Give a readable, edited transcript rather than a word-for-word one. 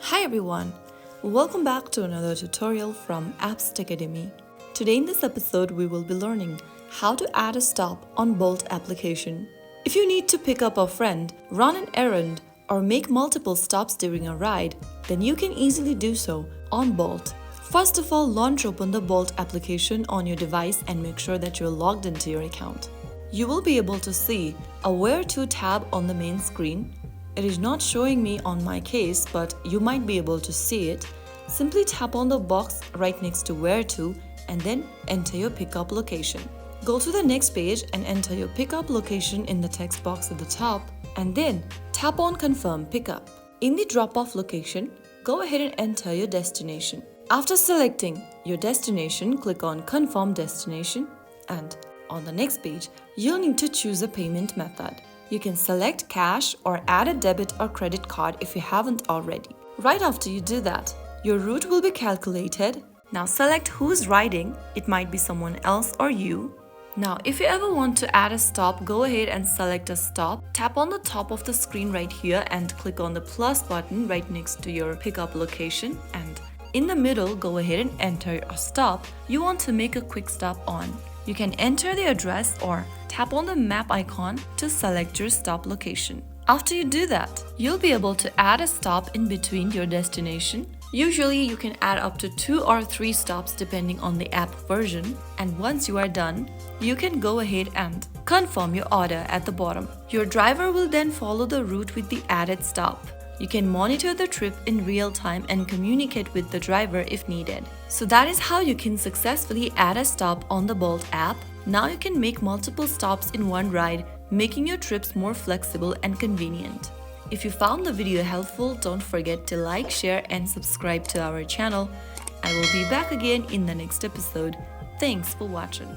Hi everyone, welcome back to another tutorial from Apps Academy. Today in this episode we will be learning how to add a stop on Bolt application. If you need to pick up a friend, run an errand, or make multiple stops during a ride, then you can easily do so on Bolt. First of all, launch open the Bolt application on your device and make sure that you're logged into your account. You will be able to see a Where To tab on the main screen. It is not showing me on my case, but you might be able to see it. Simply tap on the box right next to Where To and then enter your pickup location. Go to the next page and enter your pickup location in the text box at the top and then tap on Confirm Pickup. In the drop-off location, go ahead and enter your destination. After selecting your destination, click on Confirm Destination and on the next page, you'll need to choose a payment method. You can select cash or add a debit or credit card if you haven't already. Right after you do that, your route will be calculated. Now select who's riding. It might be someone else or you. Now if you ever want to add a stop, go ahead and select a stop. Tap on the top of the screen right here and click on the plus button right next to your pickup location, and in the middle, go ahead and enter a stop you want to make a quick stop on. You can enter the address or tap on the map icon to select your stop location. After you do that, you'll be able to add a stop in between your destination. Usually, you can add up to 2 or 3 stops depending on the app version. And once you are done, you can go ahead and confirm your order at the bottom. Your driver will then follow the route with the added stop. You can monitor the trip in real time and communicate with the driver if needed. So that is how you can successfully add a stop on the Bolt app. Now you can make multiple stops in one ride, making your trips more flexible and convenient. If you found the video helpful, don't forget to like, share and subscribe to our channel. I will be back again in the next episode. Thanks for watching.